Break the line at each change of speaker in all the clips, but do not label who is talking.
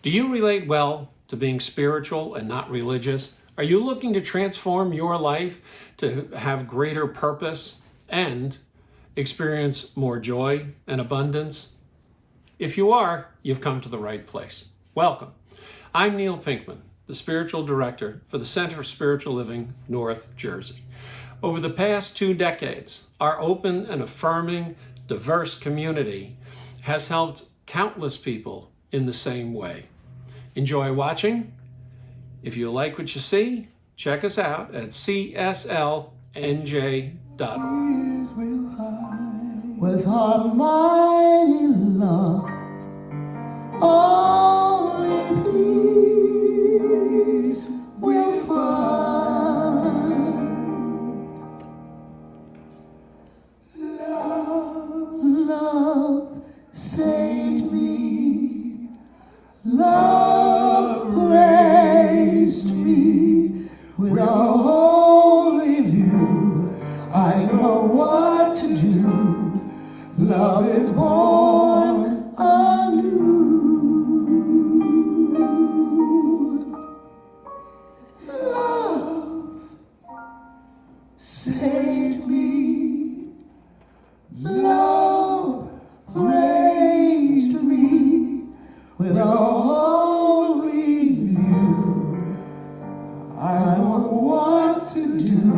Do you relate well to being spiritual and not religious? Are you looking to transform your life to have greater purpose and experience more joy and abundance? If you are, you've come to the right place. Welcome. I'm Neil Pinkman, the Spiritual Director for the Center for Spiritual Living, North Jersey. Over the past 2 decades, our open and affirming, diverse community has helped countless people in the same way. Enjoy watching. If you like what you see, check us out at cslnj.org.
With our mighty love, only peace will find. Love saved me. Love raised me. With a holy view, I know what to do. Love is born anew. Love saved me. Love raised me. With a holy view, I know what to do.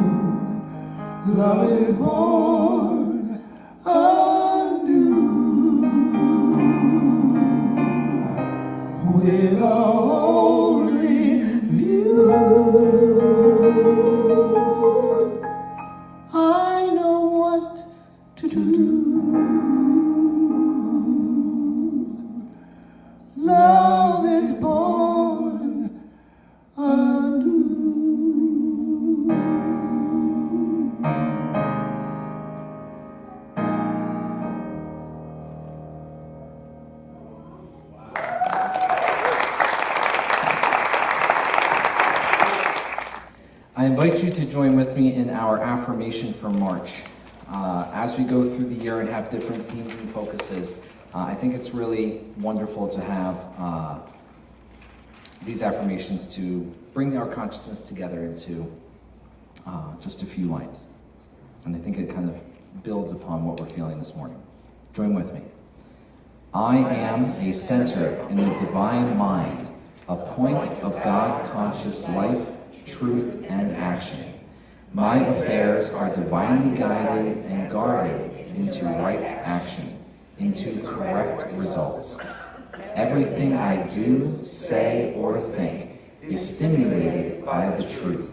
Love is born anew. With a holy view, I know what to do. Love is born anew.
I invite you to join with me in our affirmation for March. As we go through the year and have different themes and focuses, I think it's really wonderful to have these affirmations to bring our consciousness together into just a few lines. And I think it kind of builds upon what we're feeling this morning. Join with me. I am a center in the divine mind, a point of God-conscious life, truth, and action. My affairs are divinely guided and guarded into right action, into correct results. Everything I do, say, or think is stimulated by the truth.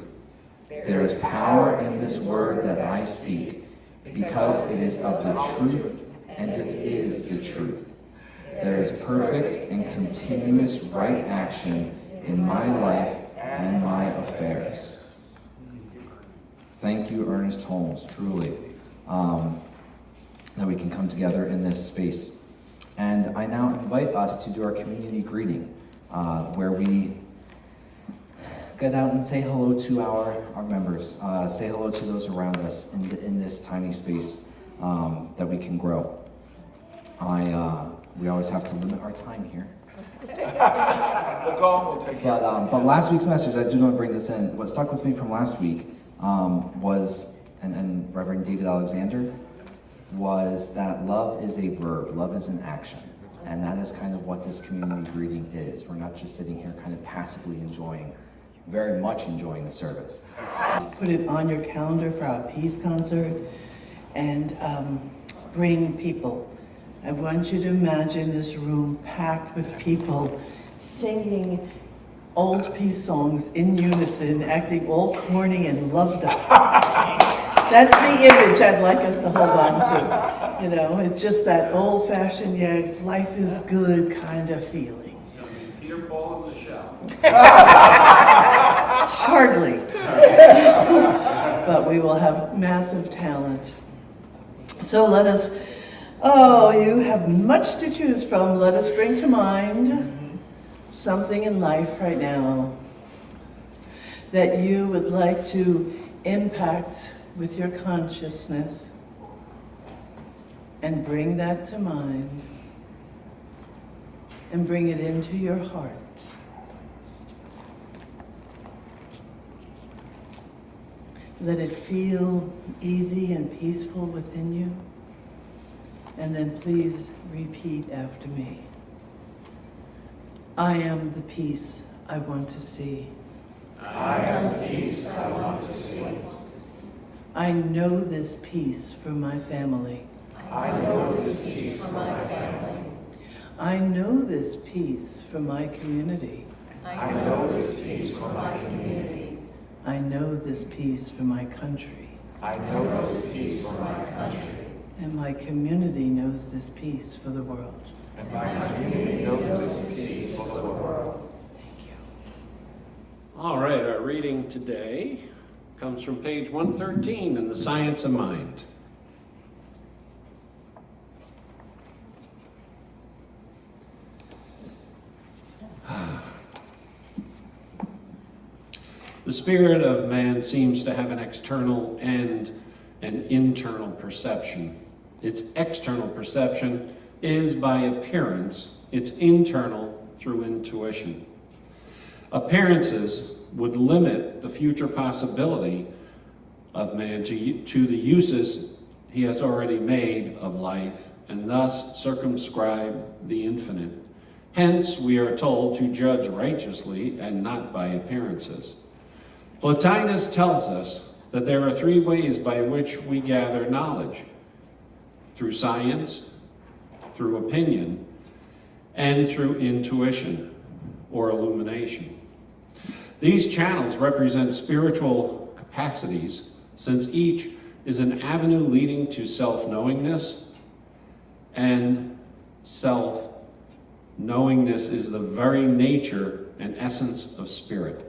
There is power in this word that I speak, because it is of the truth and it is the truth. There is perfect and continuous right action in my life and my affairs. Thank you, Ernest Holmes, truly, that we can come together in this space. And I now invite us to do our community greeting, where we get out and say hello to our members, say hello to those around us in this tiny space that we can grow. We always have to limit our time here.
The gong will take care of it.
But last week's message, I do want to bring this in. What stuck with me from last week was, and Reverend David Alexander, was that love is a verb, love is an action. And that is kind of what this community greeting is. We're not just sitting here kind of passively enjoying, very much enjoying the service.
Put it on your calendar for our peace concert and bring people. I want you to imagine this room packed with people singing old peace songs in unison, acting all corny and loved up. That's the image I'd like us to hold on to. You know, it's just that old-fashioned, yeah, life is good kind of feeling.
Peter, Paul, and Michelle.
Hardly. But we will have massive talent. So let us, you have much to choose from. Let us bring to mind something in life right now that you would like to impact with your consciousness and bring that to mind and bring it into your heart. Let it feel easy and peaceful within you. And then please repeat after me. I am the peace I want to see.
I am the peace I want to see.
I know this peace for my family.
I know this peace for my family.
I know this peace for my community.
I know this peace for my community.
I know this peace for my country.
I know this peace for my country.
And my community knows this peace for the world.
And my community knows this peace for the world.
Thank you.
All right, our reading today comes from page 113 in The Science of Mind. The spirit of man seems to have an external and an internal perception. Its external perception is by appearance, its internal through intuition. Appearances would limit the future possibility of man to the uses he has already made of life, and thus circumscribe the infinite. Hence, we are told to judge righteously and not by appearances. Plotinus tells us that there are three ways by which we gather knowledge: through science, through opinion, and through intuition or illumination. These channels represent spiritual capacities, since each is an avenue leading to self-knowingness, and self-knowingness is the very nature and essence of spirit.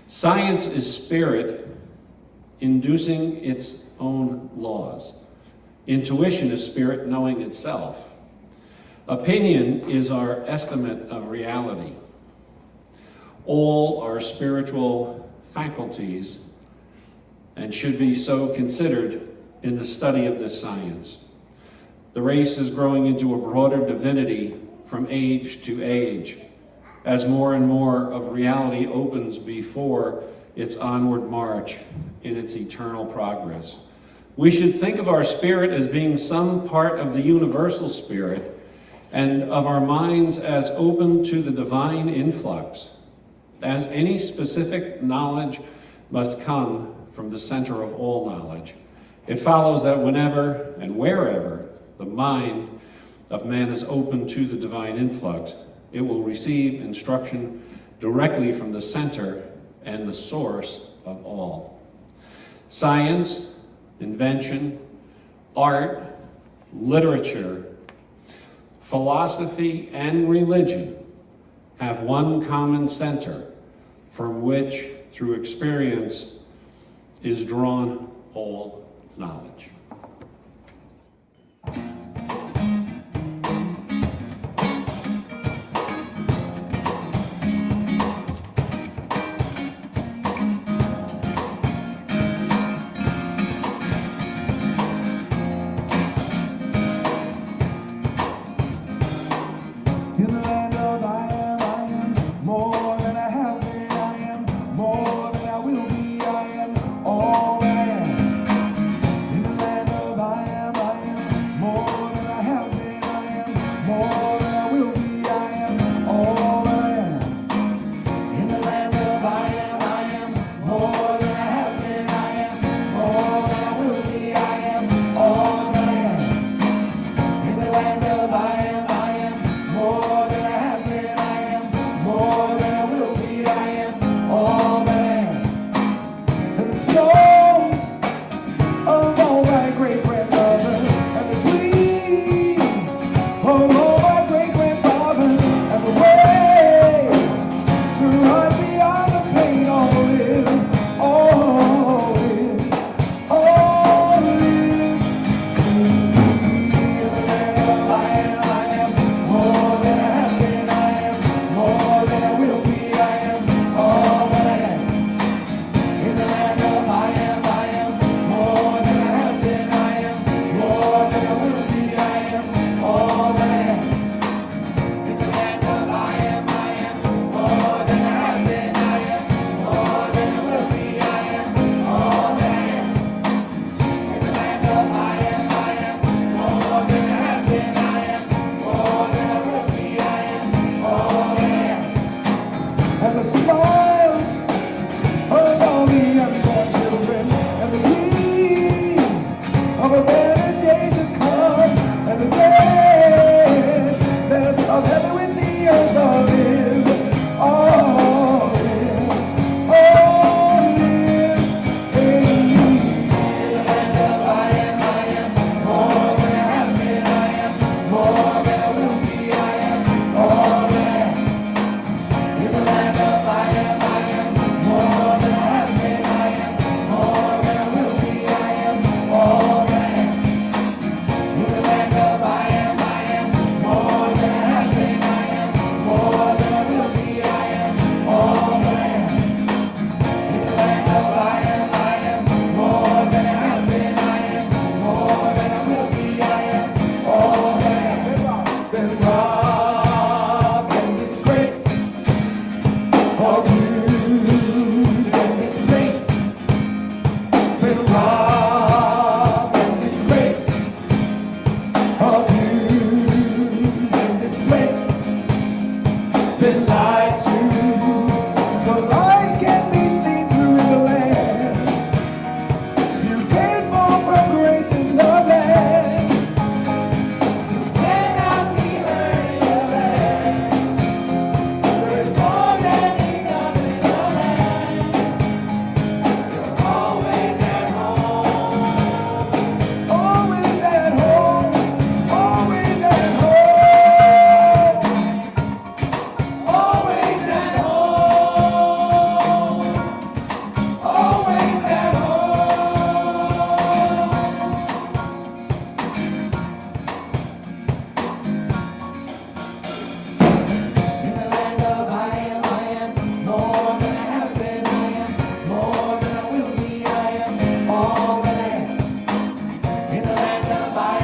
Science is spirit inducing its own laws. Intuition is spirit knowing itself. Opinion is our estimate of reality. All are spiritual faculties and should be so considered in the study of this science. The race is growing into a broader divinity from age to age, as more and more of reality opens before its onward march in its eternal progress. We should think of our spirit as being some part of the universal spirit, and of our minds as open to the divine influx. As any specific knowledge must come from the center of all knowledge, it follows that whenever and wherever the mind of man is open to the divine influx, it will receive instruction directly from the center and the source of all. Science, invention, art, literature, philosophy, and religion have one common center from which, through experience, is drawn all knowledge.
In the land of I am more than I have been. I am more than I will be. I am all that I am. In the land been lied to. The lies can't be seen through the land. You gain more from grace in the land. You cannot be heard in the land. There is more than enough in the land. You're always at home. Always at home. Always at home. Always at home. Always at home. In the land of I am more than I have been. I am more than I will be. I am all that I am. In the land of I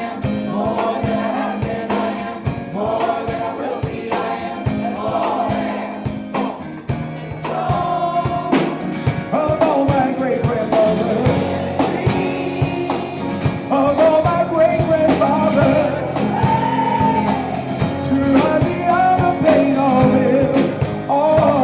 am more than I have been. I am more than I will be. I am all that I am. Of all my great grandfathers, of all my great grandfathers, to hide the other pain, all live in me.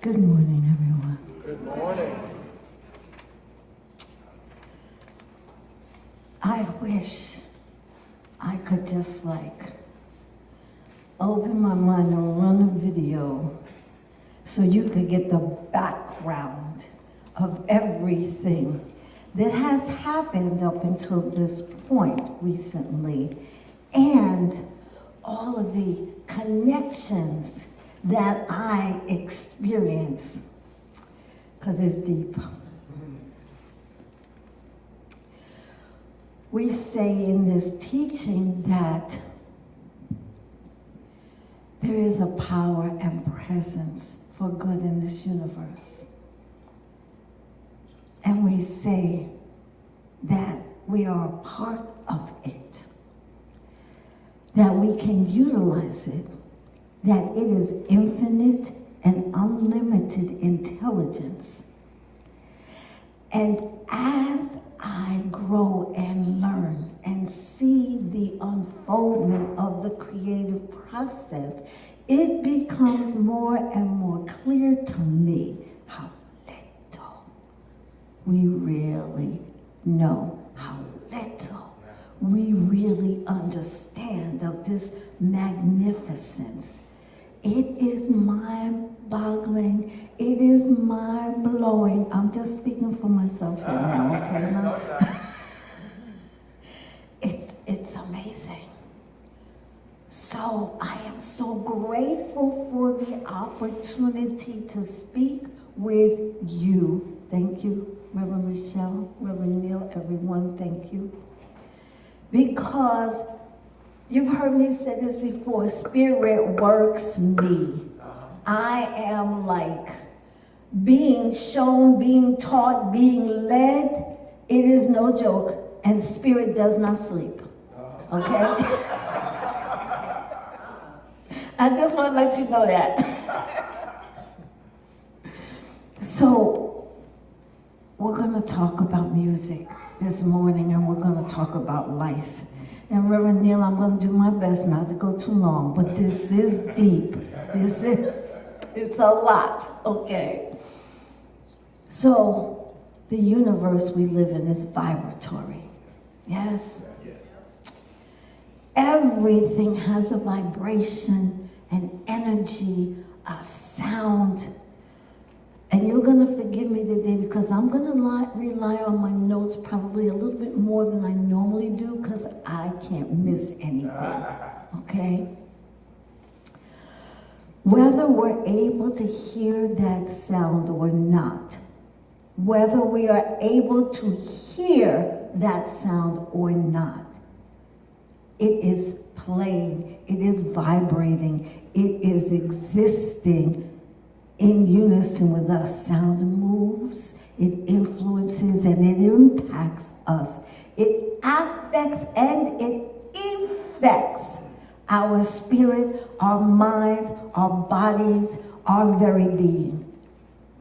Good morning, everyone.
Good morning.
I wish I could just open my mind and run a video so you could get the background of everything that has happened up until this point recently, and all of the connections that I experience, because it's deep. We say in this teaching that there is a power and presence for good in this universe. And we say that we are a part of it, that we can utilize it, that it is infinite and unlimited intelligence. And as I grow and learn and see the unfoldment of the creative process, it becomes more and more clear to me how little we really know, how little we really understand of this magnificence. It is mind-boggling. It is mind-blowing. I'm just speaking for myself here now, okay? Now, it's amazing. So I am so grateful for the opportunity to speak with you. Thank you, Reverend Michelle, Reverend Neil, everyone, thank you. Because you've heard me say this before, Spirit works me. I am being shown, being taught, being led. It is no joke, and Spirit does not sleep, okay? I just want to let you know that. So, we're going to talk about music this morning, and we're going to talk about life. And Reverend Neil, I'm going to do my best not to go too long, but this is deep. It's a lot, okay? So, the universe we live in is vibratory, yes? Everything has a vibration, an energy, a sound. And you're going to forgive me today because I'm going to rely on my notes probably a little bit more than I normally do because I can't miss anything, okay? Whether we're able to hear that sound or not, whether we are able to hear that sound or not, it is playing, it is vibrating, it is existing in unison with us. Sound moves, it influences, and it impacts us. It affects and it affects our spirit, our minds, our bodies, our very being.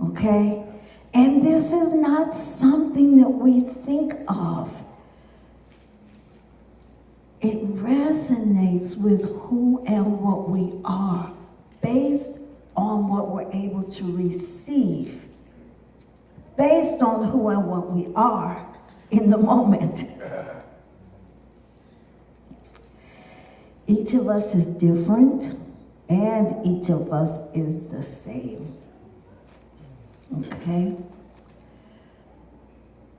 Okay? And this is not something that we think of. It resonates with who and what we are based on what we're able to receive, based on who and what we are in the moment. Each of us is different, and each of us is the same. Okay?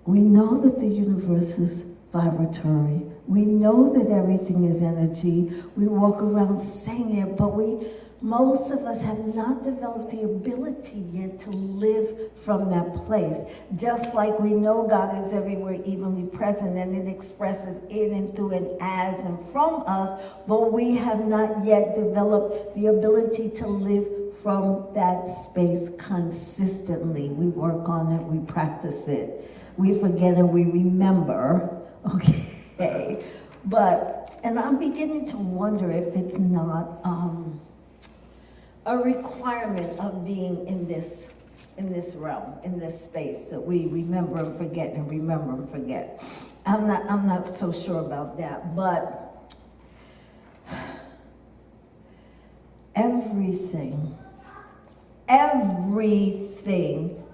We know that the universe is vibratory. We know that everything is energy. We walk around saying it, but most of us have not developed the ability yet to live from that place. Just like we know God is everywhere, evenly present, and it expresses in and through and as and from us, but we have not yet developed the ability to live from that space consistently. We work on it, we practice it. We forget and we remember, okay? And I'm beginning to wonder if it's not a requirement of being in this realm, in this space, that we remember and forget and remember and forget. I'm not so sure about that, but everything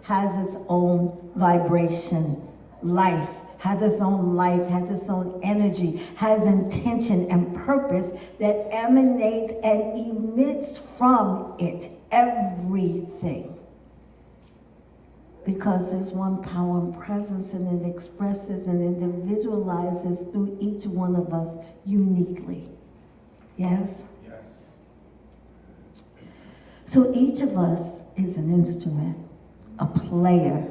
has its own vibration. Life has its own life, has its own energy, has intention and purpose that emanates and emits from it. Everything. Because there's one power and presence, and it expresses and individualizes through each one of us uniquely. Yes?
Yes.
So each of us is an instrument, a player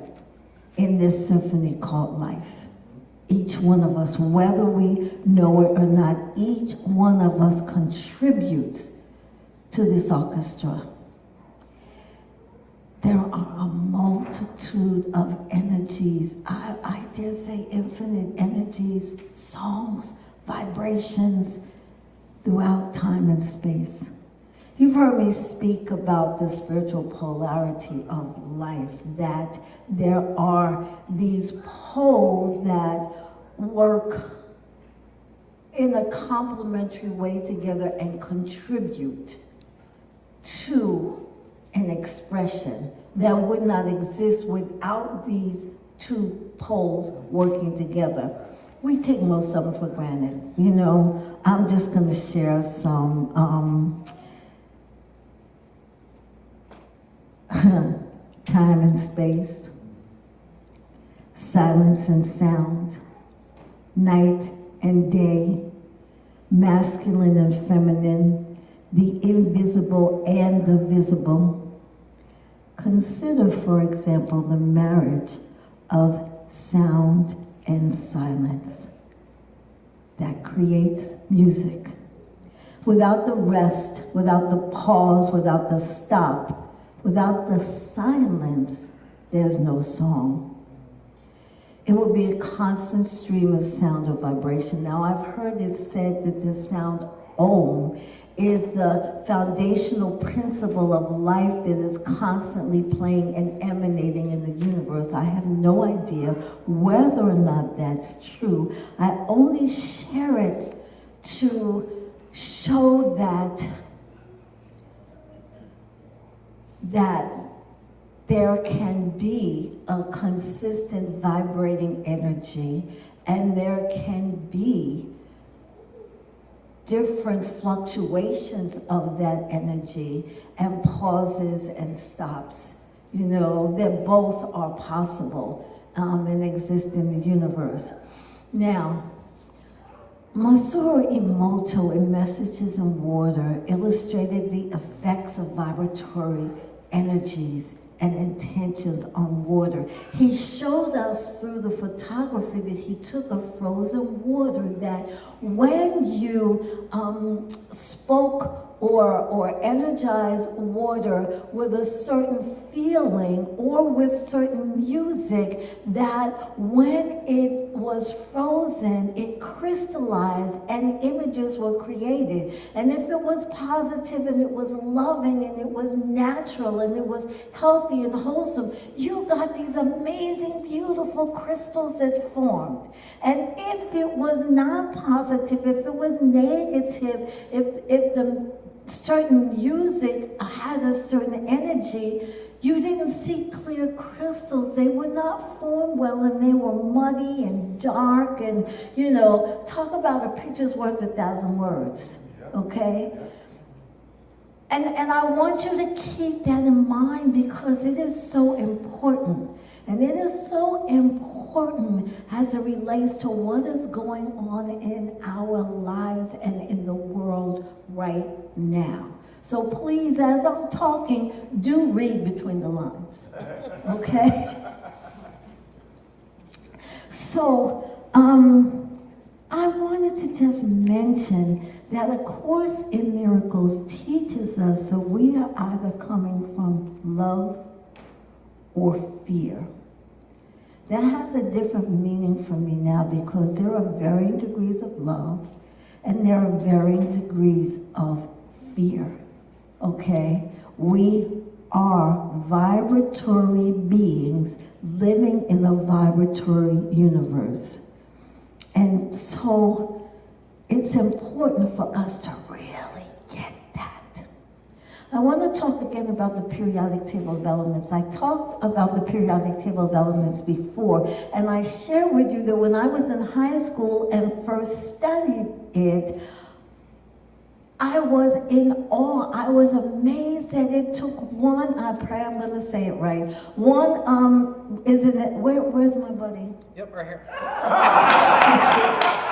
in this symphony called life. Each one of us, whether we know it or not, each one of us contributes to this orchestra. There are a multitude of energies, I dare say infinite energies, songs, vibrations throughout time and space. You've heard me speak about the spiritual polarity of life, that there are these poles that work in a complementary way together and contribute to an expression that would not exist without these two poles working together. We take most of them for granted. You know, I'm just going to share some time and space, silence and sound, night and day, masculine and feminine, the invisible and the visible. Consider, for example, the marriage of sound and silence that creates music. Without the rest, without the pause, without the stop, without the silence, there's no song. It will be a constant stream of sound or vibration. Now, I've heard it said that the sound Om is the foundational principle of life that is constantly playing and emanating in the universe. I have no idea whether or not that's true. I only share it to show that there can be a consistent vibrating energy, and there can be different fluctuations of that energy and pauses and stops. You know, that both are possible and exist in the universe. Now, Masaru Emoto in Messages in Water illustrated the effects of vibratory energies and intentions on water. He showed us through the photography that he took of frozen water that when you spoke or energized water with a certain feeling or with certain music, that when it was frozen, it crystallized and images were created. And if it was positive and it was loving and it was natural and it was healthy and wholesome, you got these amazing, beautiful crystals that formed. And if it was not positive, if it was negative, if the certain music had a certain energy, you didn't see clear crystals. They would not form well, and they were muddy and dark, and, you know, talk about a picture's worth 1,000 words, okay? And I want you to keep that in mind, because it is so important. And it is so important as it relates to what is going on in our lives and in the world right now. So please, as I'm talking, do read between the lines, okay? So, I wanted to just mention that A Course in Miracles teaches us that we are either coming from love or fear. That has a different meaning for me now, because there are varying degrees of love and there are varying degrees of fear, okay? We are vibratory beings living in a vibratory universe. And so it's important for us to really get that. I want to talk again about the periodic table of elements. I talked about the periodic table of elements before, and I shared with you that when I was in high school and first studied it, I was in awe. I was amazed that it took one, I pray I'm going to say it right, one, isn't it, where's my buddy?
Yep, right here.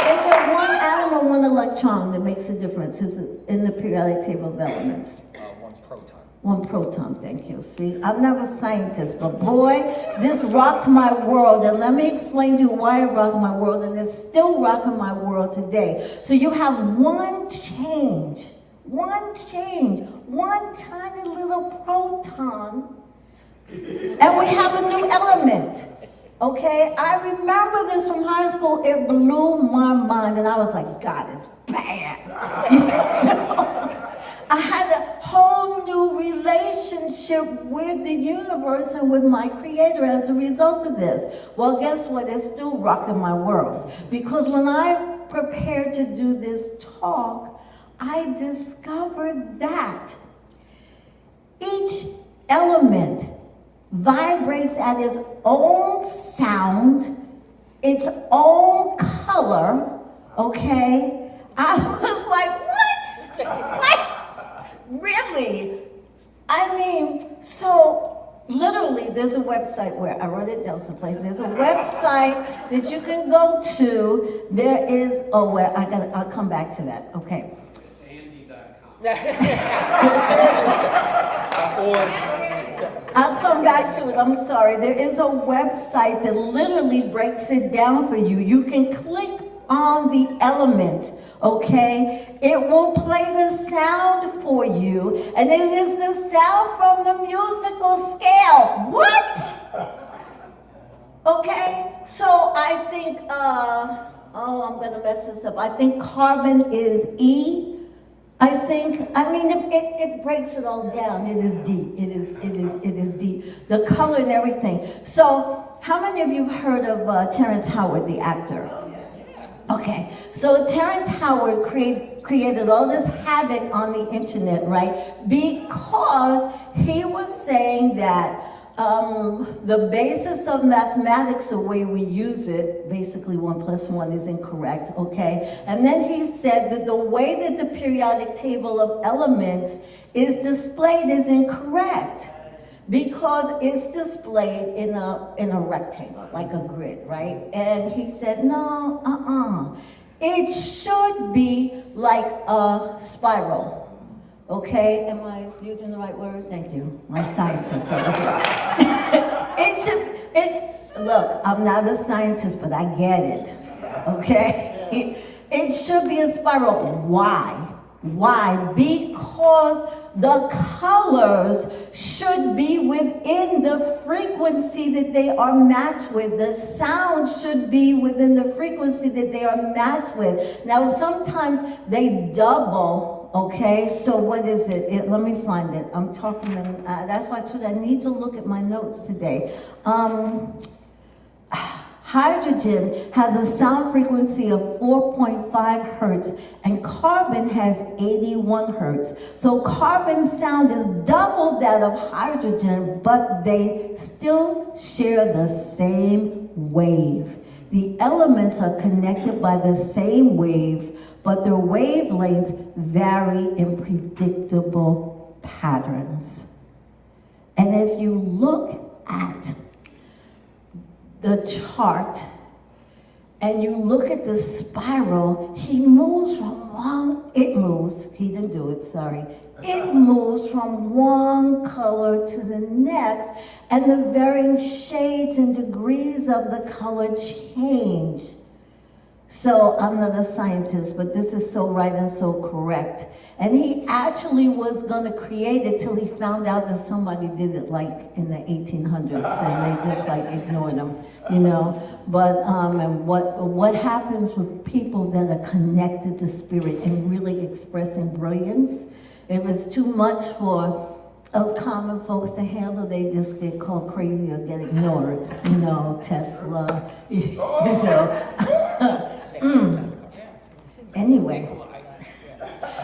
Is there one atom or one electron that makes a difference in the periodic table of elements?
One proton.
One proton, thank you. See, I'm not a scientist, but boy, this rocked my world. And let me explain to you why it rocked my world, and it's still rocking my world today. So you have one change, one tiny little proton, and we have a new element. Okay, I remember this from high school. It blew my mind, and I was like, God is bad. I had a whole new relationship with the universe and with my creator as a result of this. Well, guess what? It's still rocking my world. Because when I prepared to do this talk, I discovered that each element vibrates at its own sound, its own color, okay? I was like, what? What? Really? I mean, so literally there's a website where, I wrote it down someplace, there's a website that you can go to. There is, I'll come back to that, okay.
It's Andy.com.
I'll come back to it, I'm sorry. There is a website that literally breaks it down for you. You can click on the element, okay? It will play the sound for you, and it is the sound from the musical scale. What? Okay, so I think, I'm gonna mess this up. I think carbon is E. It breaks it all down. It is deep. It is deep. The color and everything. So, how many of you heard of Terrence Howard, the actor? Okay, so Terrence Howard created all this havoc on the internet, right? Because he was saying that the basis of mathematics, the way we use it, basically 1 + 1 is incorrect, okay? And then he said that the way that the periodic table of elements is displayed is incorrect, because it's displayed in a rectangle, like a grid, right? And he said, no, it should be like a spiral. Okay, am I using the right word? Thank you, my scientist. Look, I'm not a scientist, but I get it, okay? It should be a spiral. Why? Why? Because the colors should be within the frequency that they are matched with. The sound should be within the frequency that they are matched with. Now, sometimes they double, okay? So what is it? Let me find it. I'm talking, that's why I need to look at my notes today. Hydrogen has a sound frequency of 4.5 hertz and carbon has 81 hertz. So carbon sound is double that of hydrogen, but they still share the same wave. The elements are connected by the same wave, but their wavelengths vary in predictable patterns. And if you look at the chart and you look at the spiral, he moves from one, it moves, he didn't do it, sorry. It moves from one color to the next, and the varying shades and degrees of the color change. So I'm not a scientist, but this is so right and so correct. And he actually was going to create it till he found out that somebody did it like in the 1800s, and they just like ignored him, you know. But and what happens with people that are connected to spirit and really expressing brilliance? If it's too much for us common folks to handle, they just get called crazy or get ignored. You know, Tesla, you know. Anyway.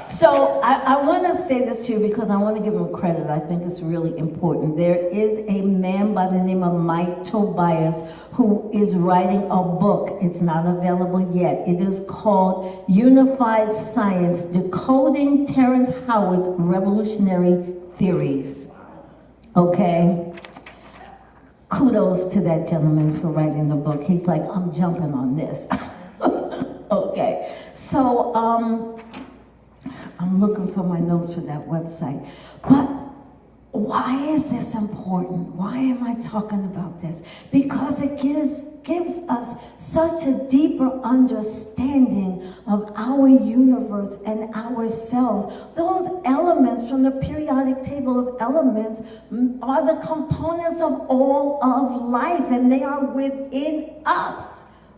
So I want to say this to you because I want to give him credit. I think it's really important. There is a man by the name of Mike Tobias who is writing a book. It's not available yet. It is called Unified Science, Decoding Terrence Howard's Revolutionary Theories. Okay? Kudos to that gentleman for writing the book. He's like, I'm jumping on this. Okay. So, I'm looking for my notes for that website. But why is this important? Why am I talking about this? Because it gives us such a deeper understanding of our universe and ourselves. Those elements from the periodic table of elements are the components of all of life, and they are within us,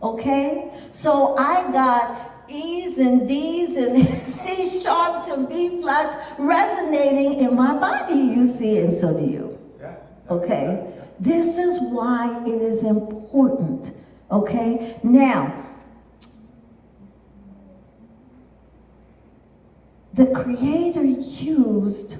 okay? So I got E's and D's and C sharps and B flats resonating in my body, you see, and so do you. Okay? This is why it is important. Okay? Now, the Creator used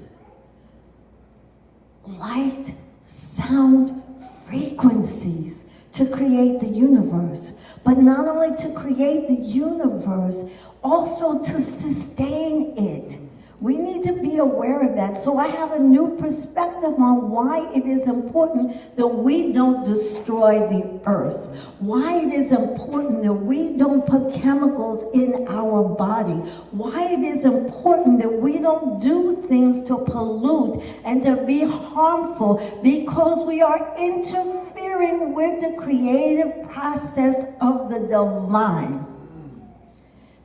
light, sound, frequencies to create the universe. But not only to create the universe, also to sustain it. We need to be aware of that. So I have a new perspective on why it is important that we don't destroy the earth. Why it is important that we don't put chemicals in our body. Why it is important that we don't do things to pollute and to be harmful, because we are interfering with the creative process of the divine.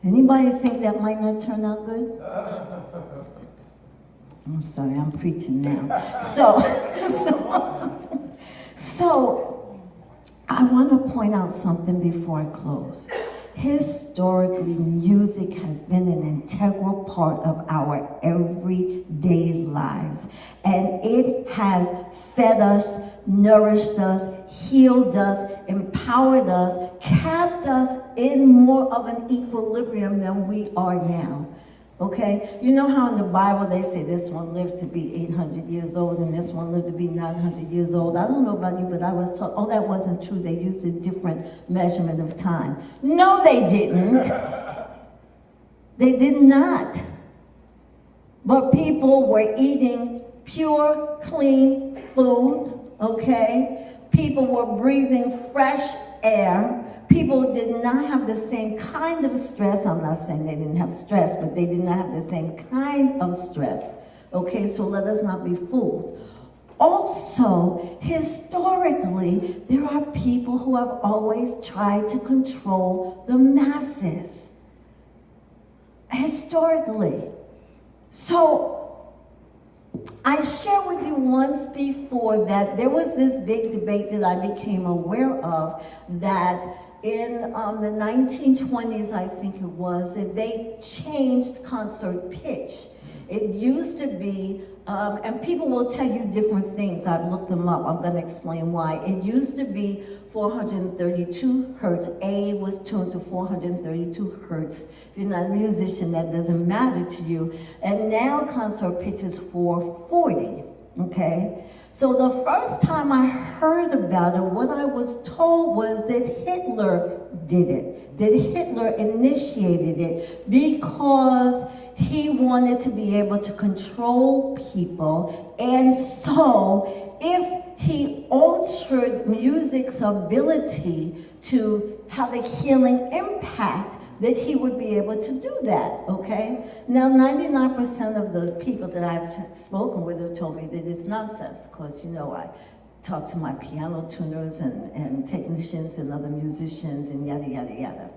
Anybody think that might not turn out good? I'm sorry, I'm preaching now. So I want to point out something before I close. Historically, music has been an integral part of our everyday lives, and it has fed us nourished us, healed us, empowered us, kept us in more of an equilibrium than we are now. Okay? You know how in the Bible they say this one lived to be 800 years old and this one lived to be 900 years old. I don't know about you, but I was taught, oh, that wasn't true. They used a different measurement of time. No, they didn't. They did not. But people were eating pure, clean food, okay? People were breathing fresh air. People did not have the same kind of stress. I'm not saying they didn't have stress, but they did not have the same kind of stress. Okay, so let us not be fooled. Also, historically, there are people who have always tried to control the masses. Historically. So, I shared with you once before that there was this big debate that I became aware of that in the 1920s, I think it was, that they changed concert pitch. It used to be, and people will tell you different things. I've looked them up. I'm going to explain why. It used to be 432 hertz. A was tuned to 432 hertz. If you're not a musician, that doesn't matter to you. And now concert pitch is 440, okay? So the first time I heard about it, what I was told was that Hitler did it, that Hitler initiated it because he wanted to be able to control people, and so if he altered music's ability to have a healing impact, that he would be able to do that, okay? Now, 99% of the people that I've spoken with have told me that it's nonsense, because, you know, I talk to my piano tuners and technicians and other musicians and yada, yada, yada.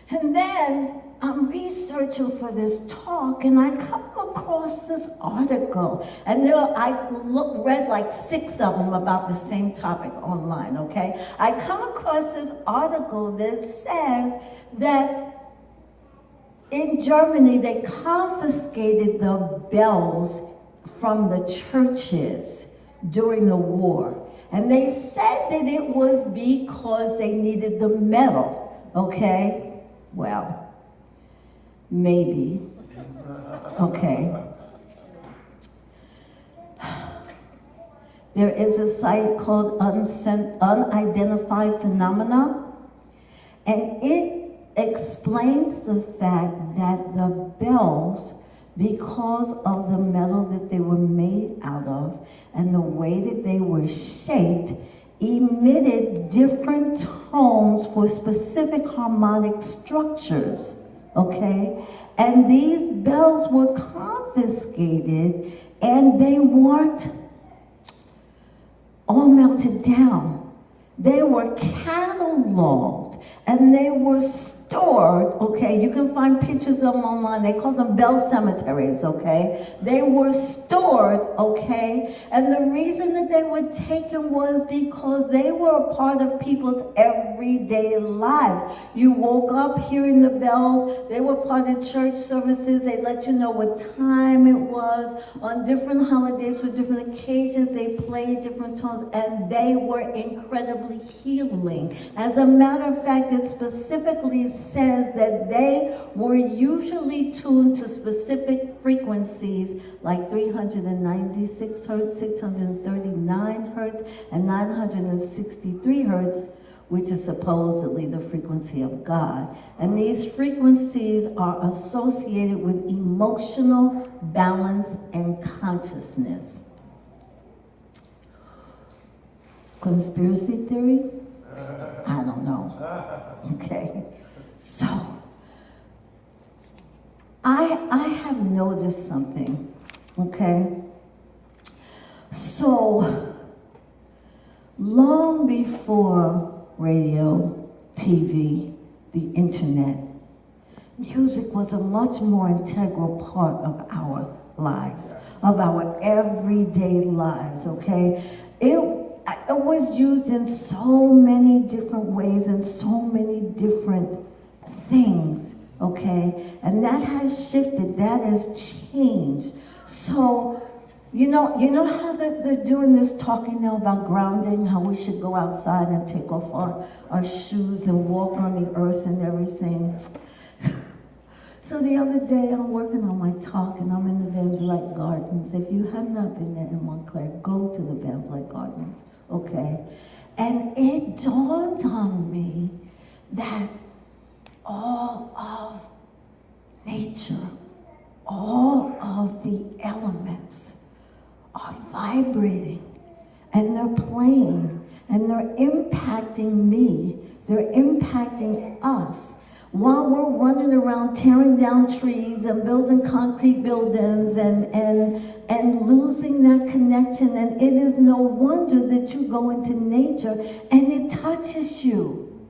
And then I'm researching for this talk, and I come across this article, and read like 6 of them about the same topic online, okay? I come across this article that says that in Germany, they confiscated the bells from the churches during the war. And they said that it was because they needed the metal, okay? Well, maybe, okay. There is a site called Unidentified Phenomena, and it explains the fact that the bells, because of the metal that they were made out of and the way that they were shaped, emitted different tones for specific harmonic structures, okay? And these bells were confiscated, and they weren't all melted down. They were cataloged, and they were stored, okay? You can find pictures of them online. They call them bell cemeteries, okay? They were stored, okay? And the reason that they were taken was because they were a part of people's everyday lives. You woke up hearing the bells. They were part of church services. They let you know what time it was. On different holidays with different occasions, they played different tones, and they were incredibly healing. As a matter of fact, it specifically says that they were usually tuned to specific frequencies like 396 hertz, 639 hertz, and 963 hertz, which is supposedly the frequency of God. And these frequencies are associated with emotional balance and consciousness. Conspiracy theory? I don't know. Okay. So, I have noticed something, okay? So, long before radio, TV, the internet, music was a much more integral part of our lives, of our everyday lives, okay? It was used in so many different ways and so many different things, okay? And that has shifted, that has changed. So You know how they're doing this talking now about grounding, how we should go outside and take off our shoes and walk on the earth and everything. So the other day I'm working on my talk and I'm in the Van Vliet Gardens. If you have not been there in Montclair, go to the Van Vliet Gardens, okay? And it dawned on me that all of nature, all of the elements are vibrating and they're playing and they're impacting me, they're impacting us while we're running around tearing down trees and building concrete buildings and losing that connection. And it is no wonder that you go into nature and it touches you.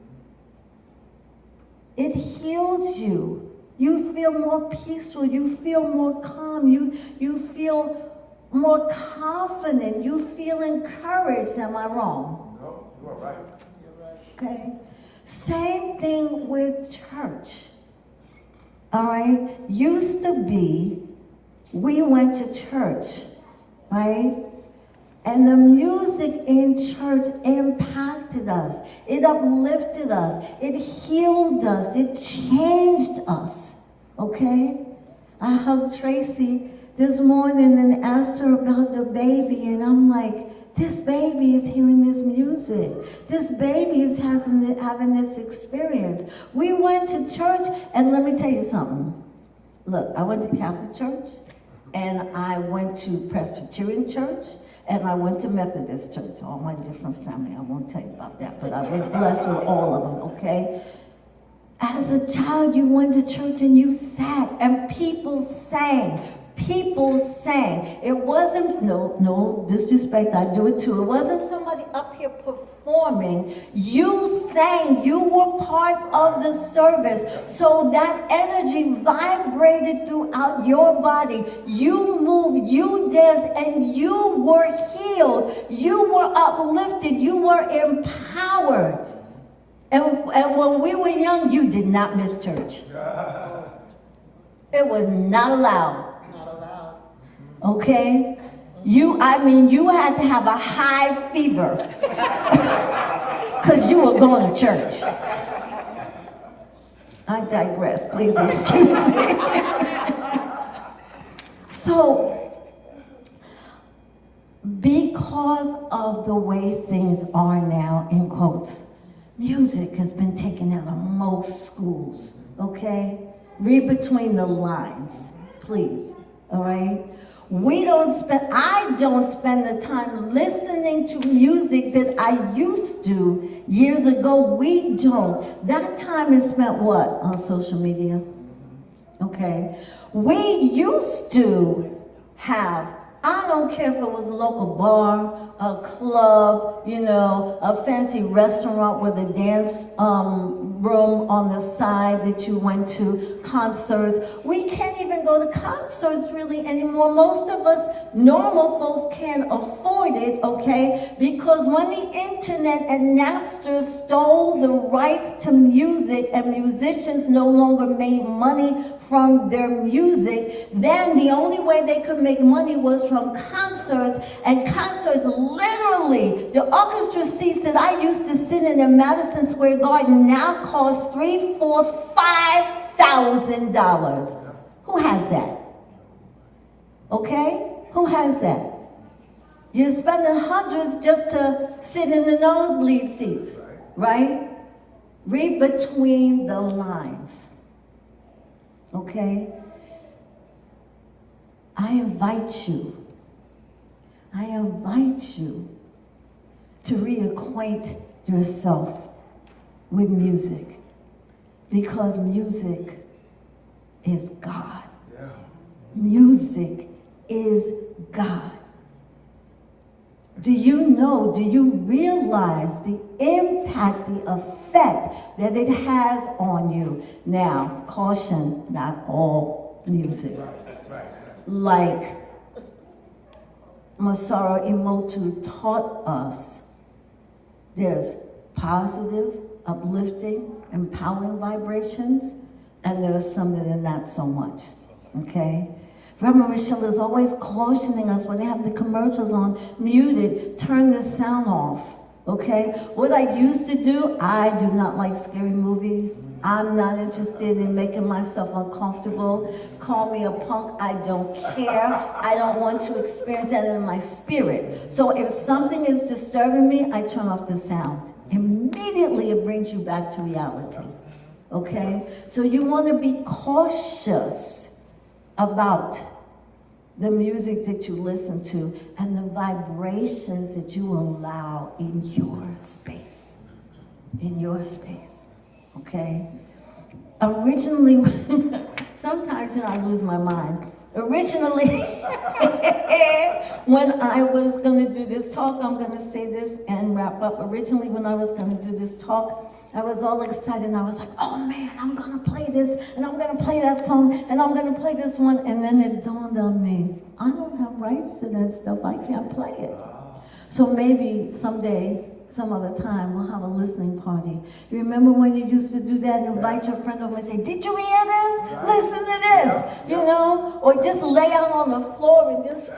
It heals you. You feel more peaceful, you feel more calm, you feel more confident, you feel encouraged. Am I wrong?
No, you are right.
Okay. Same thing with church. All right? Used to be, we went to church, right? And the music in church impacted us. It uplifted us. It healed us. It changed us. Okay? I hugged Tracy this morning and asked her about the baby, and I'm like, this baby is hearing this music. This baby is having this experience. We went to church, and let me tell you something. Look, I went to Catholic church, and I went to Presbyterian church, and I went to Methodist church, all my different family. I won't tell you about that, but I was blessed with all of them, okay? As a child, you went to church and you sat, and people sang. People sang. It wasn't, no disrespect, I do it too. It wasn't somebody up here performing. You sang. You were part of the service. So that energy vibrated throughout your body. You moved, you danced, and you were healed. You were uplifted. You were empowered. And when we were young, you did not miss church. It was not allowed. Okay? You had to have a high fever because you were going to church. I digress. Please excuse me. So, because of the way things are now, in quotes, music has been taken out of most schools, okay? Read between the lines, please, all right? I don't spend the time listening to music that I used to years ago. We don't. That time is spent what? On social media. Okay. We used to have, I don't care if it was a local bar, a club, a fancy restaurant with a dance room on the side that you went to, concerts. We can't even go to concerts really anymore. Most of us normal folks can't afford it, okay? Because when the internet and Napster stole the rights to music and musicians no longer made money from their music, then the only way they could make money was from concerts, and concerts literally, the orchestra seats that I used to sit in Madison Square Garden now cost $3,000, $4,000, $5,000. Who has that? Okay? Who has that? You're spending hundreds just to sit in the nosebleed seats, right? Read between the lines. Okay? I invite you to reacquaint yourself with music, because music is God.
Yeah.
Music is God. Do you realize the impact, the effect that it has on you? Now, caution, not all music. Like Masaru Emoto taught us, there's positive, uplifting, empowering vibrations, and there are some that are not so much, okay? Reverend Michelle is always cautioning us when they have the commercials on, muted, turn the sound off. Okay? What I used to do, I do not like scary movies. I'm not interested in making myself uncomfortable. Call me a punk, I don't care. I don't want to experience that in my spirit. So if something is disturbing me, I turn off the sound. Immediately it brings you back to reality. Okay? So you want to be cautious about the music that you listen to and the vibrations that you allow in your space. In your space. Okay? Originally, sometimes I lose my mind. Originally, when I was going to do this talk, I'm going to say this and wrap up. Originally, when I was going to do this talk, I was all excited and I was like, oh man, I'm going to play this and I'm going to play that song and I'm going to play this one. And then it dawned on me, I don't have rights to that stuff. I can't play it. So maybe someday, some other time, we'll have a listening party. You remember when you used to do that, invite your friend over and say, did you hear this? Listen to this, you know? Or just lay out on the floor and just,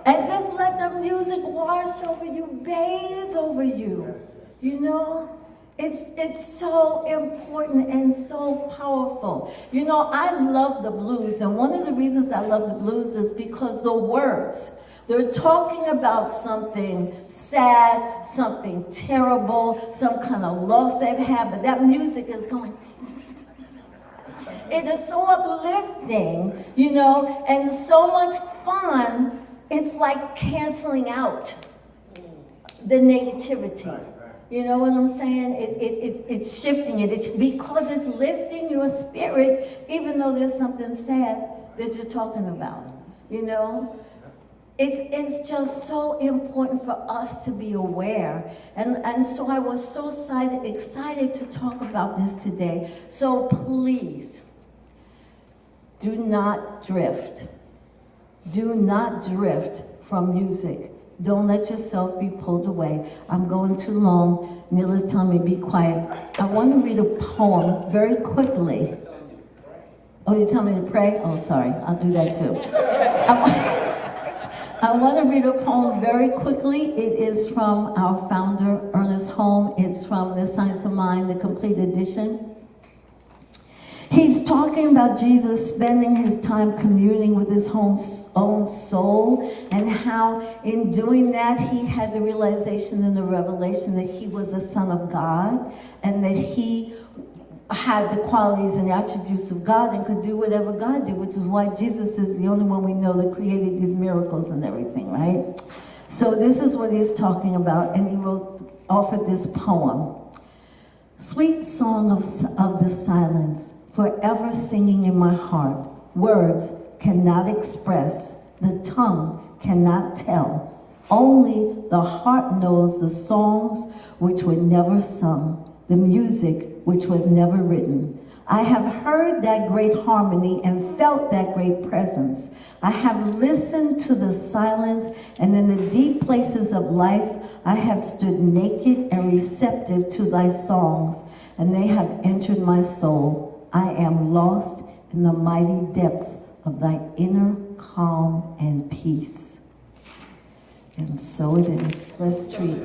and just let the music wash over you, bathe over you, you know? It's so important and so powerful. You know, I love the blues, and one of the reasons I love the blues is because the words, they're talking about something sad, something terrible, some kind of loss they've had, but that music is going. It is so uplifting, you know, and so much fun. It's like canceling out the negativity. You know what I'm saying? It's shifting it. It's because it's lifting your spirit, even though there's something sad that you're talking about, you know? It's just so important for us to be aware. And so I was so excited to talk about this today. So please, do not drift. Do not drift from music. Don't let yourself be pulled away. I'm going too long. Neil is telling me be quiet. I want to read a poem very quickly. Oh, you're telling me to pray? Oh, sorry. I'll do that too. I want to read a poem very quickly. It is from our founder, Ernest Holmes. It's from The Science of Mind, the complete edition. He's talking about Jesus spending his time communing with his own soul, and how in doing that he had the realization and the revelation that he was a son of God, and that he had the qualities and attributes of God and could do whatever God did, which is why Jesus is the only one we know that created these miracles and everything, right? So this is what he's talking about, and he offered this poem. Sweet song of the silence, forever singing in my heart. Words cannot express, the tongue cannot tell. Only the heart knows the songs which were never sung, the music which was never written. I have heard that great harmony and felt that great presence. I have listened to the silence, and in the deep places of life, I have stood naked and receptive to thy songs, and they have entered my soul. I am lost in the mighty depths of thy inner calm and peace. And so it is. Let's treat.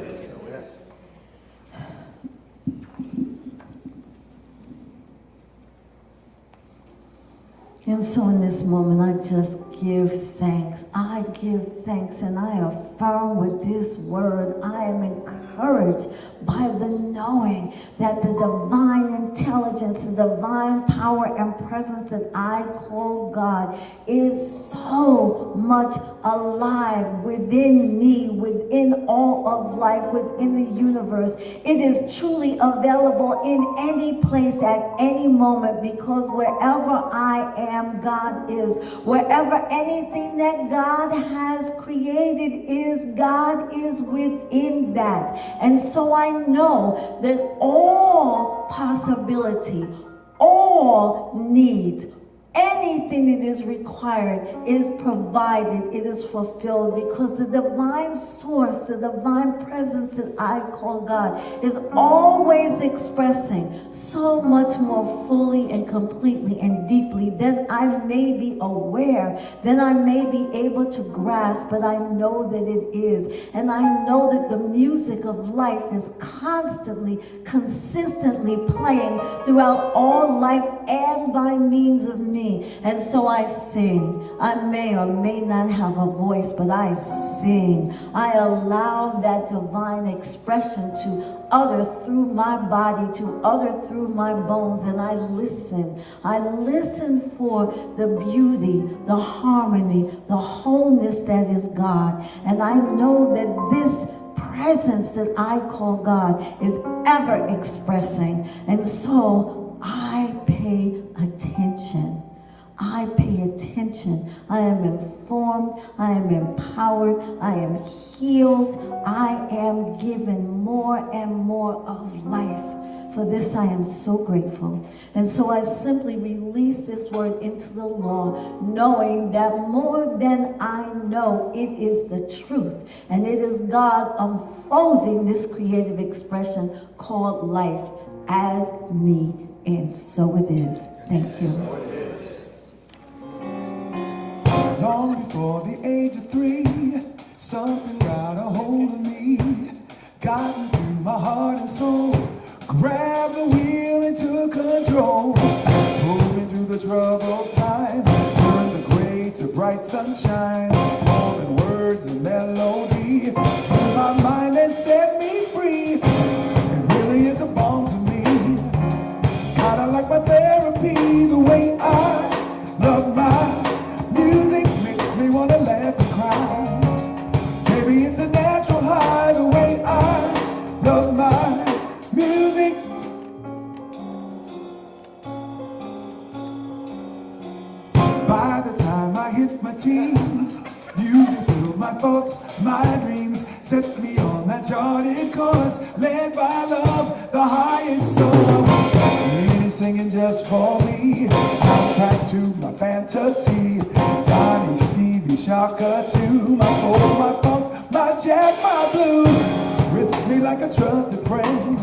And so in this moment, I just give thanks. I give thanks, and I affirm with this word, I am encouraged by the knowing that the divine intelligence, the divine power and presence that I call God is so much alive within me, within all of life, within the universe. It is truly available in any place at any moment, because wherever I am, God is. Wherever anything that God has created is, God is within that. And so I know that all possibility, all needs, any anything that is required is provided, it is fulfilled, because the divine source, the divine presence that I call God, is always expressing so much more fully and completely and deeply than I may be aware, than I may be able to grasp, but I know that it is. And I know that the music of life is constantly, consistently playing throughout all life and by means of me. And so I sing. I may or may not have a voice, but I sing. I allow that divine expression to utter through my body, to utter through my bones, and I listen. I listen for the beauty, the harmony, the wholeness that is God. And I know that this presence that I call God is ever expressing. And so I pay attention. I pay attention. I am informed. I am empowered. I am healed. I am given more and more of life. For this I am so grateful. And so I simply release this word into the law, knowing that more than I know, it is the truth. And it is God unfolding this creative expression called life as me. And so it is. Thank you.
Long before the age of 3, something got a hold of me, got me through my heart and soul, grabbed the wheel and took control, pulled me through the troubled times, turned the gray to bright sunshine, more than words and melody, blew my mind and set me free. It really is a balm to me, kinda like my therapy, the way I love my music makes me wanna laugh and cry. Maybe it's a natural high, the way I love my music. By the time I hit my teens, music filled my thoughts, my dreams, set me on that charted course, led by love, the highest source. Lady singing just for me, soundtrack to my fantasy. Toni, Stevie, Shaka to my soul, my funk, my jazz, my blues. With me like a trusted friend.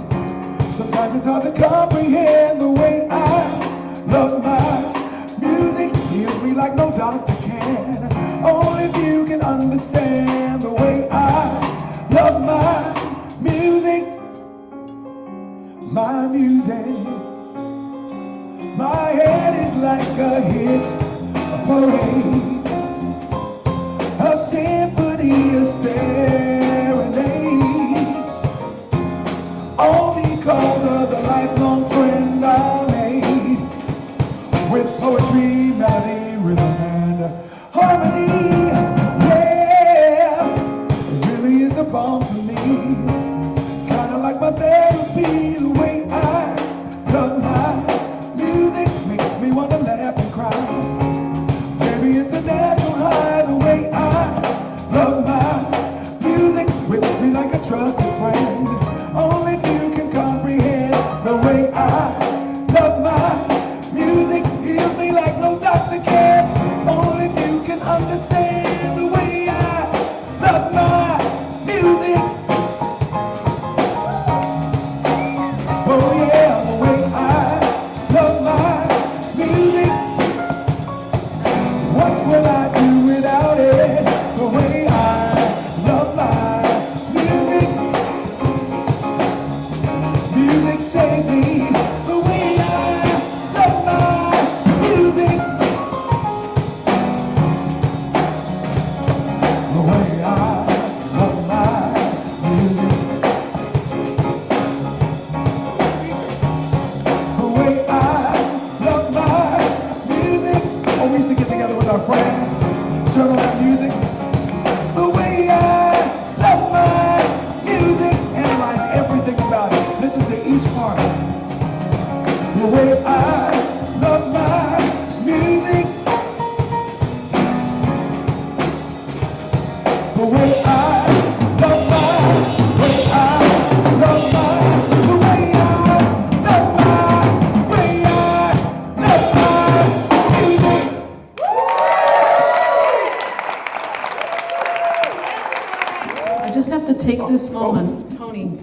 Sometimes it's hard to comprehend the way I love my music. Heals me like no doctor can. Only if you can understand the way I love my music. My music. My head is like a hit, a parade, a symphony, a serenade. All because of the lifelong friend I made, with poetry, melody, rhythm, and harmony. Yeah, it really is a balm to me, kinda like my therapy, the way I love my music makes me wanna laugh and cry. Maybe it's a natural high, the way I love my music, with me like a trusted friend. Only you can comprehend the way I love my music. Heals me like no doctor can. Only you can understand the way I love my music. Oh yeah, the way I love my music. What will I do without it? The way I love my music. Music save me. The way I love my music. The way I love my music. The way I love my music. Oh, we used to get together with our friends, turn on that music. The way I love my music. Analyze everything about it. Listen to each part. The way I love my music. The way I love my, way I love my, the way I love my, way I love my music.
take this moment, Toni,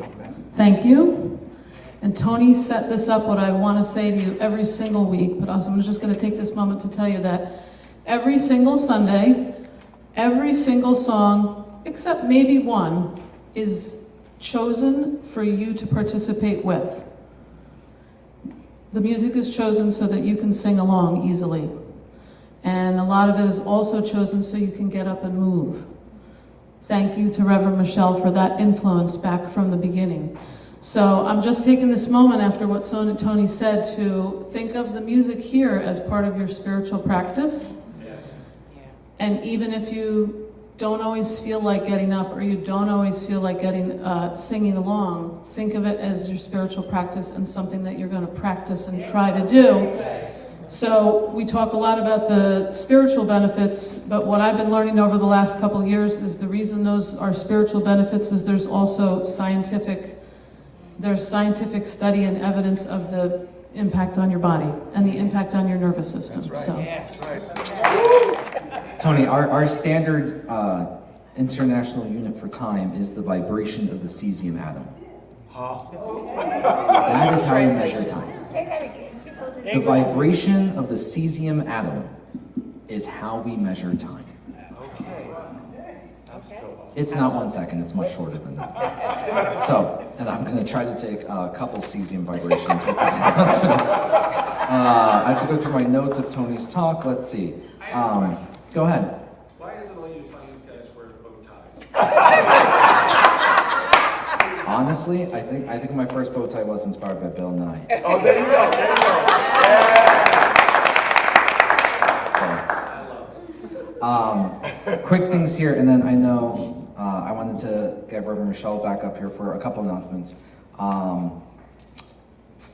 thank you. And Toni set this up, what I want to say to you every single week, but also I'm just going to take this moment to tell you that every single Sunday, every single song, except maybe one, is chosen for you to participate with. The music is chosen so that you can sing along easily. And a lot of it is also chosen so you can get up and move. Thank you to Reverend Michelle for that influence back from the beginning. So I'm just taking this moment after what Toni said to think of the music here as part of your spiritual practice. Yes. And even if you don't always feel like getting up or you don't always feel like singing along, think of it as your spiritual practice and something that you're going to practice and try to do. So we talk a lot about the spiritual benefits, but what I've been learning over the last couple of years is the reason those are spiritual benefits is there's also scientific study and evidence of the impact on your body and the impact on your nervous system.
That's right.
So.
Yeah, that's right.
Toni, our standard international unit for time is the vibration of the cesium atom. That is how we measure time. The vibration of the cesium atom is how we measure time.
Okay. I'm still.
It's not 1 second, it's much shorter than that. So, and I'm going to try to take a couple cesium vibrations with these announcements. I have to go through my notes of Toni's talk. Let's see. Go ahead.
Why isn't all you science guys wear bow ties?
Honestly, I think my first bow tie was inspired by Bill Nye.
Oh, there you go. There you go.
So, quick things here, and then I know I wanted to get Reverend Michelle back up here for a couple announcements.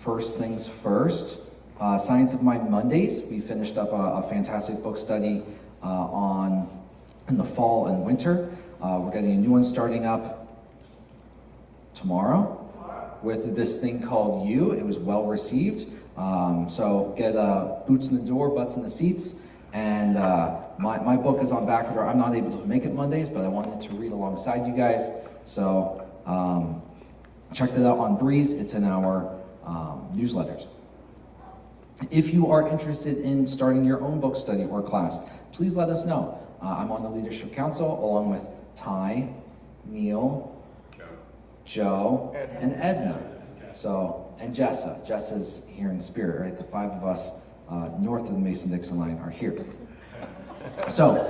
First things first, Science of Mind Mondays. We finished up a fantastic book study in the fall and winter. We're getting a new one starting up tomorrow with this thing called You. It was well received. So get boots in the door, butts in the seats. And my book is on back order. I'm not able to make it Mondays, but I wanted to read alongside you guys. So check that out on Breeze. It's in our newsletters. If you are interested in starting your own book study or class, please let us know. I'm on the Leadership Council along with Ty, Neil, Joe, and Edna. So, and Jessa. Jessa's here in spirit, right? The five of us north of the Mason-Dixon line are here. So,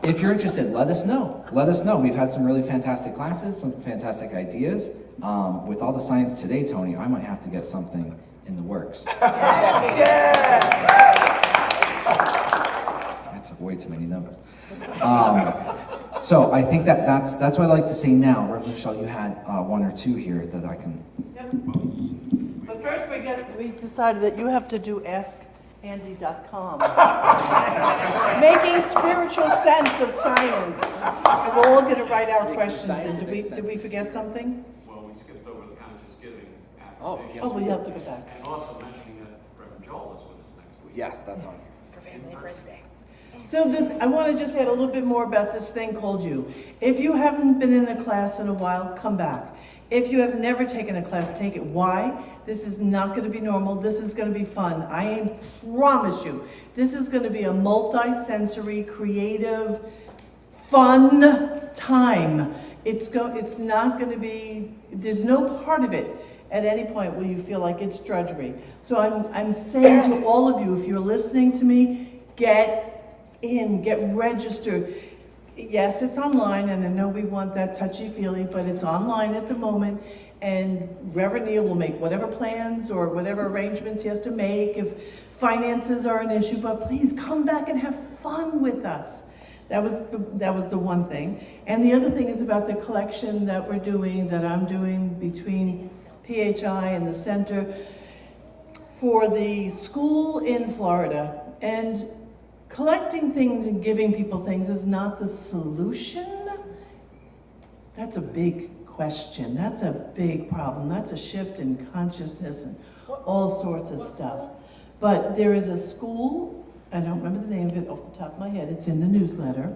if you're interested, let us know. Let us know. We've had some really fantastic classes, some fantastic ideas. With all the science today, Toni, I might have to get something in the works.
Yeah!
I took way too many notes. So I think that's what I like to say now. Reverend Michelle, you had one or two here that I can.
Yep. But first we decided that you have to do askandy.com. Making spiritual sense of science. And we're all going to write our questions in. Did we forget something?
Well, we skipped over the conscious giving
Oh,
affirmation.
yes.
Oh, we have to go back.
And also mentioning that Reverend Joel is with us next week.
Yes, that's on here.
For Family Friends Day.
So I want to just add a little bit more about this thing called You. If you haven't been in a class in a while, come back. If you have never taken a class, take it. Why? This is not going to be normal. This is going to be fun. I promise you. This is going to be a multi-sensory, creative, fun time. It's not going to be, there's no part of it at any point where you feel like it's drudgery. So I'm saying to all of you, if you're listening to me, get in, get registered. Yes, it's online, and I know we want that touchy-feely, but it's online at the moment, and Reverend Neil will make whatever plans or whatever arrangements he has to make if finances are an issue, but please come back and have fun with us. That was the one thing. And the other thing is about the collection that we're doing, that I'm doing between PHI and the Center for the school in Florida. And collecting things and giving people things is not the solution. That's a big question. That's a big problem. That's a shift in consciousness and all sorts of stuff. But there is a school, I don't remember the name of it off the top of my head, it's in the newsletter,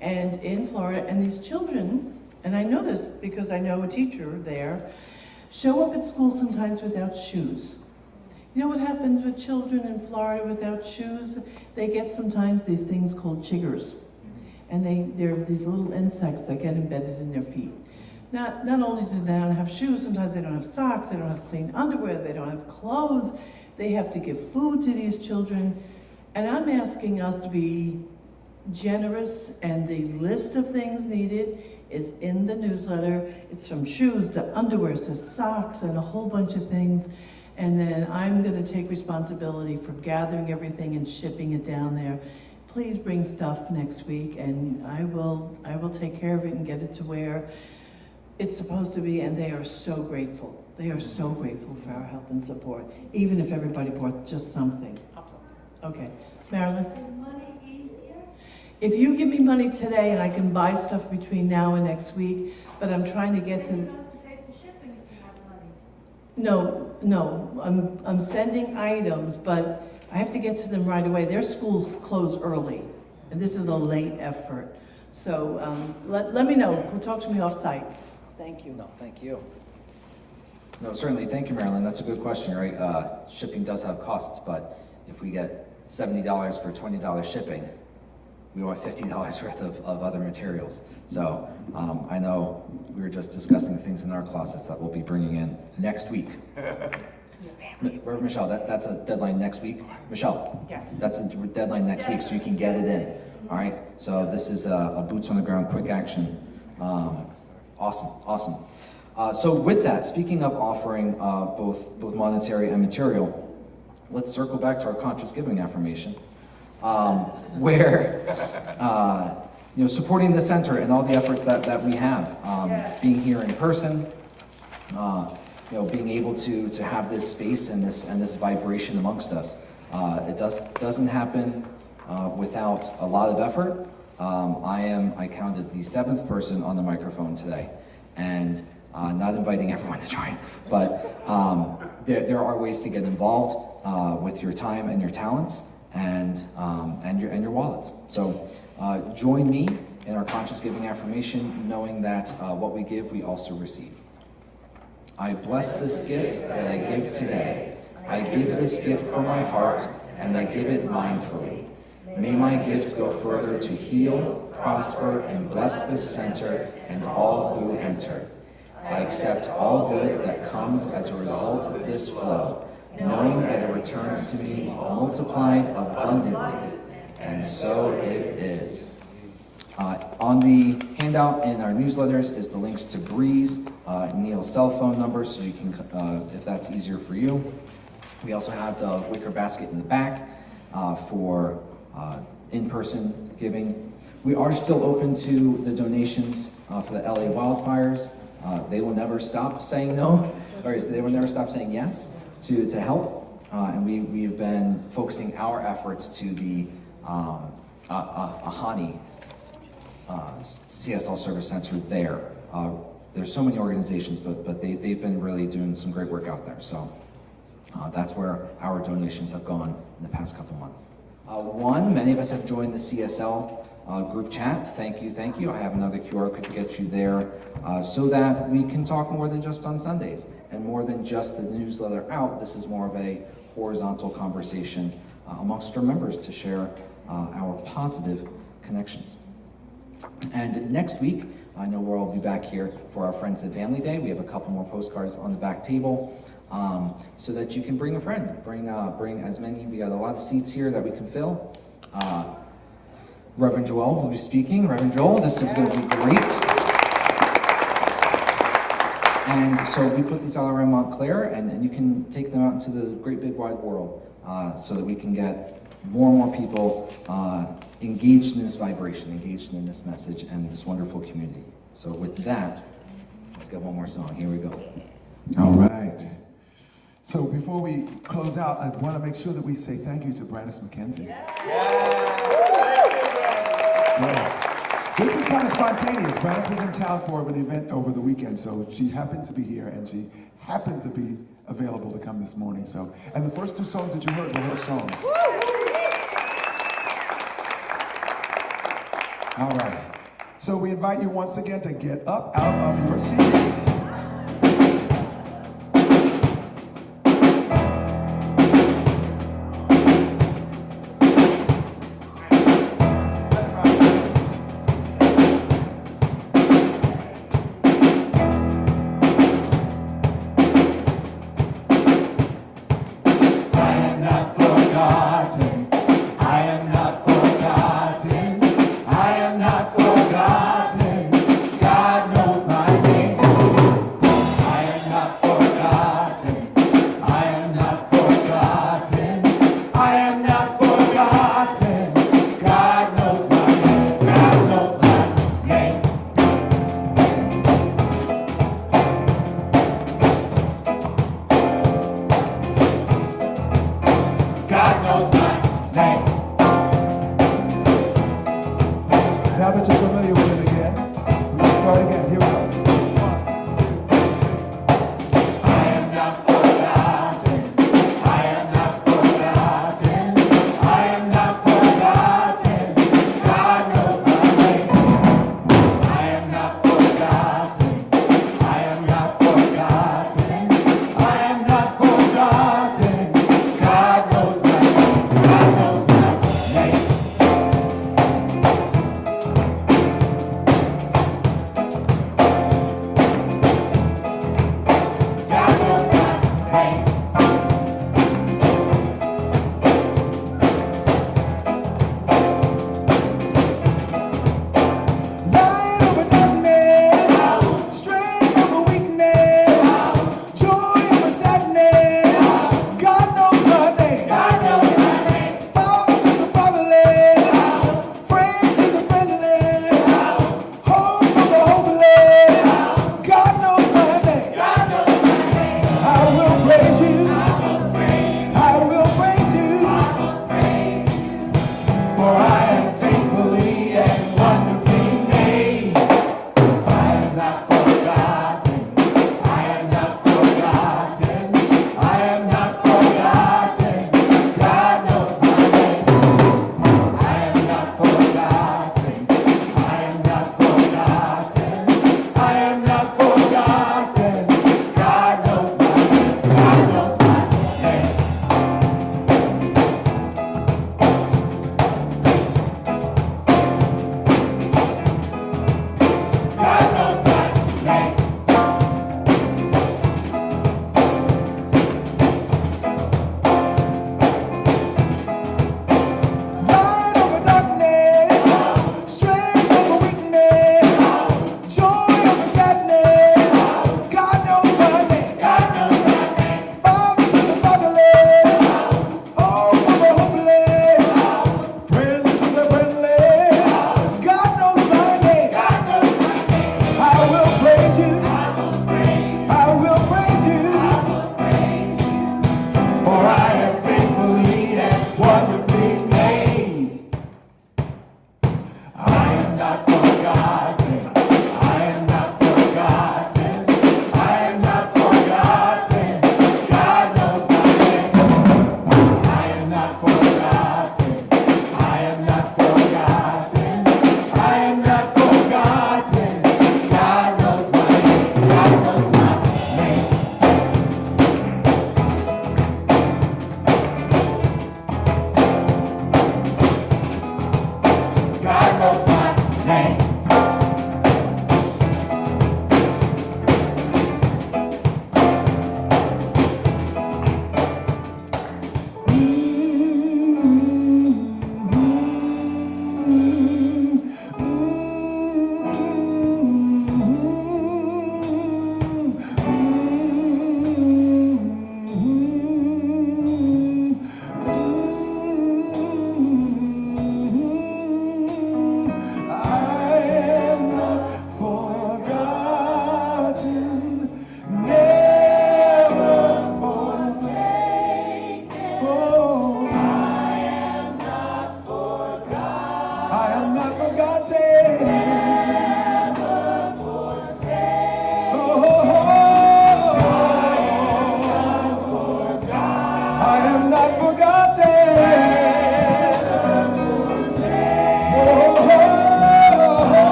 and in Florida, and these children, and I know this because I know a teacher there, show up at school sometimes without shoes. You know what happens with children in Florida without shoes? They get sometimes these things called chiggers. And they're these little insects that get embedded in their feet. Not only do they not have shoes, sometimes they don't have socks, they don't have clean underwear, they don't have clothes. They have to give food to these children. And I'm asking us to be generous, and the list of things needed is in the newsletter. It's from shoes to underwear to socks and a whole bunch of things. And then I'm gonna take responsibility for gathering everything and shipping it down there. Please bring stuff next week, and I will take care of it and get it to where it's supposed to be, and they are so grateful. They are so grateful for our help and support, even if everybody brought just something. Okay, Marilyn?
Is money easier?
If you give me money today and I can buy stuff between now and next week, but I'm trying to get to...
You don't have to pay for shipping if you have money.
No, I'm sending items, but I have to get to them right away. Their schools close early, and this is a late effort. So let me know. Talk to me off-site. Thank you.
No, thank you. No, certainly. Thank you, Marilyn. That's a good question, right? Shipping does have costs, but if we get $70 for $20 shipping, we want $50 worth of other materials. So I know we were just discussing things in our closets that we'll be bringing in next week. Michelle, that's a deadline next week. Michelle,
yes,
that's a deadline next week, so you can get it in. All right. So this is a boots on the ground, quick action. Awesome. So with that, speaking of offering both monetary and material, let's circle back to our conscious giving affirmation, where supporting the center and all the efforts that we have, being here in person. Being able to have this space and this vibration amongst us. It doesn't happen without a lot of effort. I counted the 7th person on the microphone today, and not inviting everyone to join, but there are ways to get involved with your time and your talents and your wallets. So join me in our conscious giving affirmation, knowing that what we give, we also receive. I bless this gift that I give today. I give this gift from my heart, and I give it mindfully. May my gift go further to heal, prosper, and bless this center and all who enter. I accept all good that comes as a result of this flow, knowing that it returns to me multiplied abundantly, and so it is. On the handout in our newsletters is the links to Breeze, Neil's cell phone number, so you can, if that's easier for you. We also have the wicker basket in the back for in-person giving. We are still open to the donations for the LA wildfires. They will never stop saying no, or they will never stop saying yes to help. And we have been focusing our efforts to the Ahani CSL Service Center there. There's so many organizations, but they've been really doing some great work out there. So that's where our donations have gone in the past couple months. Many of us have joined the CSL group chat. Thank you. I have another QR code to get you there so that we can talk more than just on Sundays and more than just the newsletter out. This is more of a horizontal conversation amongst our members to share our positive connections. And next week, I know we'll all be back here for our Friends and Family Day. We have a couple more postcards on the back table so that you can bring a friend. Bring as many. We got a lot of seats here that we can fill. Reverend Joel will be speaking. Reverend Joel, this is going to be great. And so we put these all around Montclair, and you can take them out into the great big wide world so that we can get more and more people engaged in this vibration, engaged in this message and this wonderful community. So with that, let's get one more song. Here we go.
All right. So before we close out, I want to make sure that we say thank you to Brannis McKenzie. Yeah. This was kind of spontaneous. Brannis was in town for an event over the weekend, so she happened to be here, and she happened to be available to come this morning. So, and the first two songs that you heard were her songs. All right. So we invite you once again to get up out of your seats. Now that you're familiar with it again, we'll start again. Here we go.
I am not forgotten. I am not forgotten. I am not forgotten. God knows my name. I am not forgotten. I am not forgotten. I am not forgotten. God knows my name. God knows my name.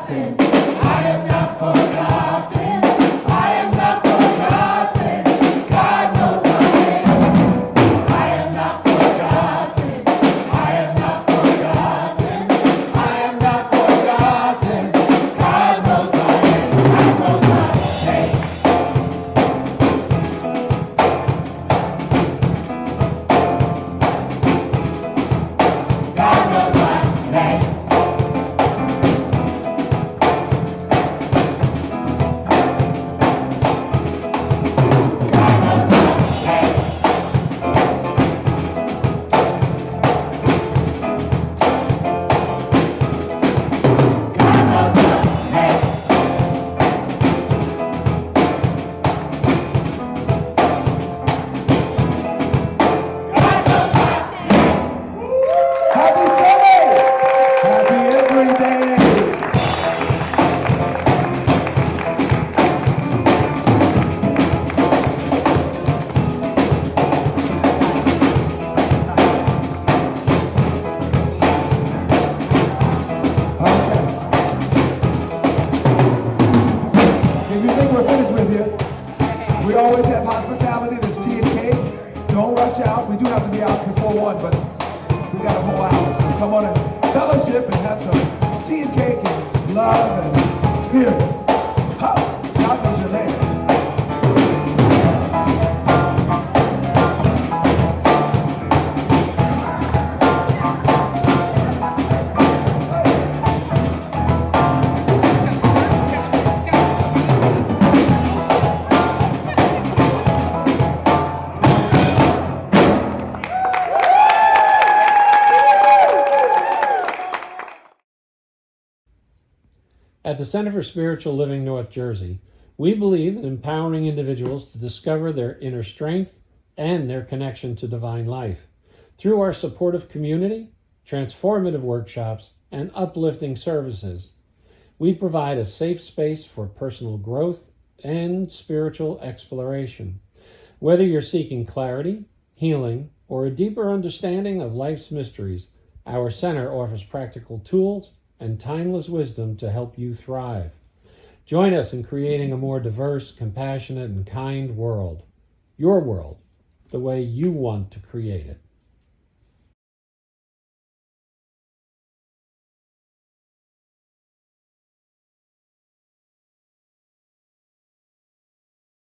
forgotten. I am not forgotten. I am not forgotten. God knows my name. I am not forgotten. I am not forgotten. I am not forgotten. God knows my name. God knows my name. God knows my name.
Happy Sunday! Happy every day! Okay. If you think we're finished with you, we always have hospitality. There's tea and cake. Don't rush out. We do have to be out before 1, but we got a whole hour. So come on and fellowship and have some tea and cake and love and spirit. Huh. God knows your name.
At the Center for Spiritual Living North Jersey, we believe in empowering individuals to discover their inner strength and their connection to divine life. Through our supportive community, transformative workshops, and uplifting services, we provide a safe space for personal growth and spiritual exploration. Whether you're seeking clarity, healing, or a deeper understanding of life's mysteries, our center offers practical tools and timeless wisdom to help you thrive. Join us in creating a more diverse, compassionate, and kind world. Your world, the way you want to create it.